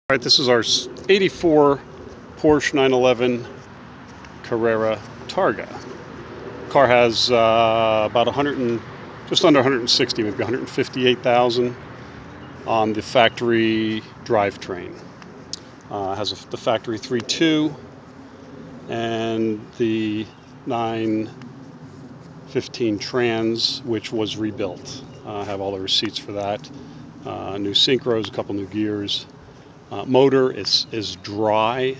All right, this is our '84 Porsche 911 Carrera Targa. Car has about 100 and just under 160, maybe 158,000 on the factory drivetrain. Has the factory 3.2 and the 915 Trans, which was rebuilt. I have all the receipts for that. New synchros, a couple new gears. Motor is dry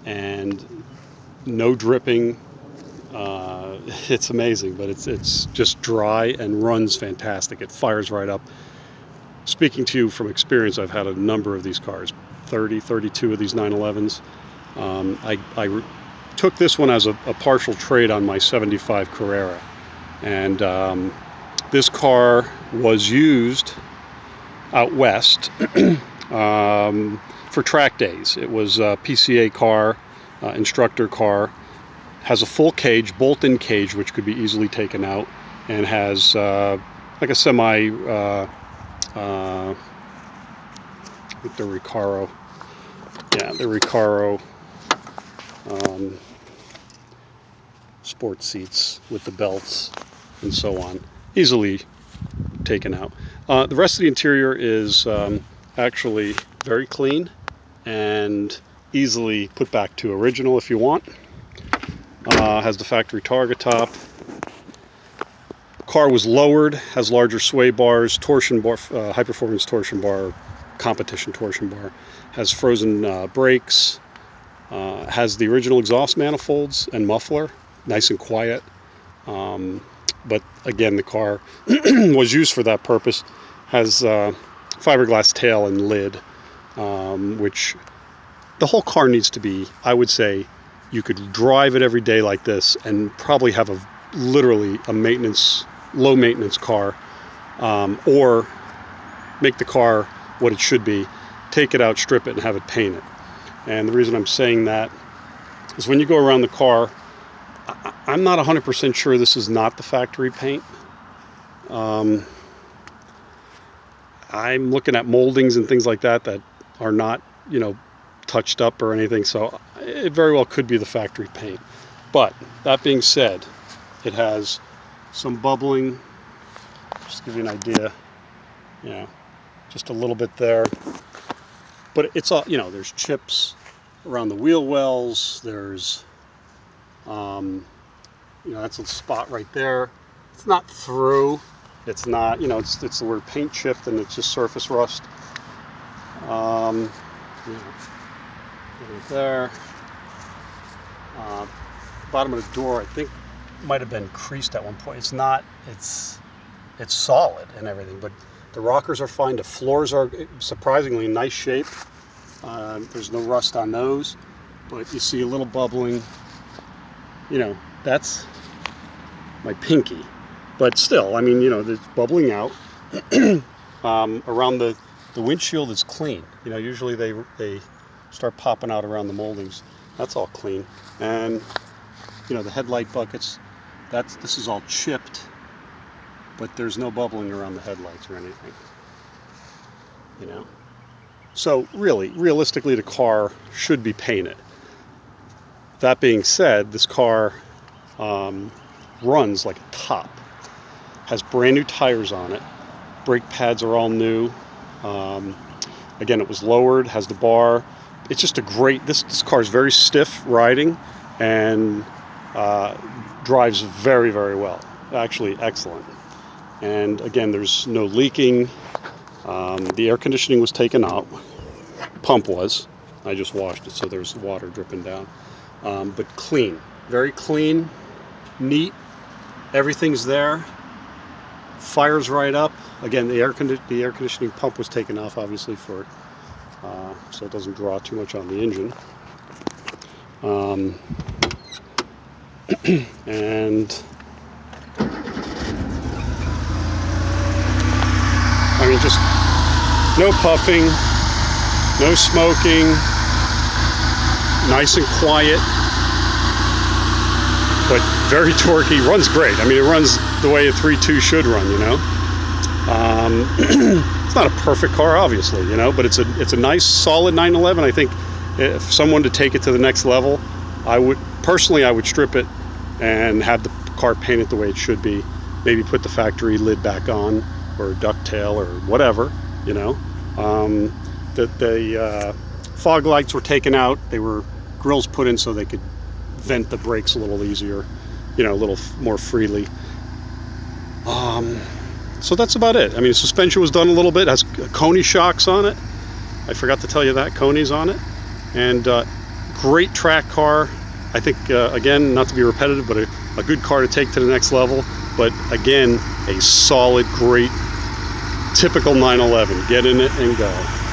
and no dripping. It's amazing, but it's just dry and runs fantastic. It fires right up. Speaking to you from experience, I've had a number of these cars, 32 of these 911s. I took this one as a partial trade on my 75 Carrera, and this car was used out west for track days. It was a PCA car, instructor car, has a full cage, bolt-in cage, which could be easily taken out, and has like a semi with the Recaro, the Recaro sport seats with the belts and so on, easily taken out. The rest of the interior is actually very clean and easily put back to original if you want. Has the factory Targa top. Car was lowered, has larger sway bars, torsion bar, high performance torsion bar, competition torsion bar. Has frozen brakes. Has the original exhaust manifolds and muffler, nice and quiet. But again, the car was used for that purpose. Has fiberglass tail and lid, which the whole car needs to be, I would say, you could drive it every day like this and probably have literally a low maintenance car, or make the car what it should be, take it out, strip it, and have it painted. And the reason I'm saying that is when you go around the car, I'm not 100% sure this is not the factory paint. I'm looking at moldings and things like that are not, touched up or anything, so it very well could be the factory paint. But that being said, it has some bubbling, just to give you an idea, just a little bit there. But it's all, there's chips around the wheel wells. There's, that's a spot right there. It's not through. It's not, it's the word paint chipped, and it's just surface rust. Right there. Bottom of the door, I think, might have been creased at one point. It's not. It's solid and everything, but the rockers are fine. The floors are surprisingly in nice shape. There's no rust on those, but you see a little bubbling. That's my pinky. But still, there's bubbling out. Around the windshield is clean. Usually they start popping out around the moldings. That's all clean. And the headlight buckets, this is all chipped, but there's no bubbling around the headlights or anything. So realistically, the car should be painted. That being said, this car runs like a top. Has brand new tires on it. Brake pads are all new. Again, it was lowered, has the bar. It's just a great, this car is very stiff riding and drives very, very well. Actually, excellent. And again, there's no leaking. The air conditioning was taken out. Pump was. I just washed it, so there's water dripping down. But clean, very clean, neat. Everything's there. Fires right up. Again, the air conditioning pump was taken off, obviously, so it doesn't draw too much on the engine. And just no puffing, no smoking, nice and quiet, but very torquey. Runs great. It runs the way a 3.2 should run. It's not a perfect car, obviously, you know, but it's a nice, solid 911. I think if someone to take it to the next level, I would strip it and have the car painted the way it should be. Maybe put the factory lid back on, or ducktail, or whatever, you know. The fog lights were taken out. They were grills put in so they could vent the brakes a little easier, you know, a little more freely. So that's about it. I mean, the suspension was done a little bit. It has Coney shocks on it. I forgot to tell you that. Coney's on it. And great track car. I think, again, not to be repetitive, but a good car to take to the next level. But again, a solid, great, typical 911. Get in it and go.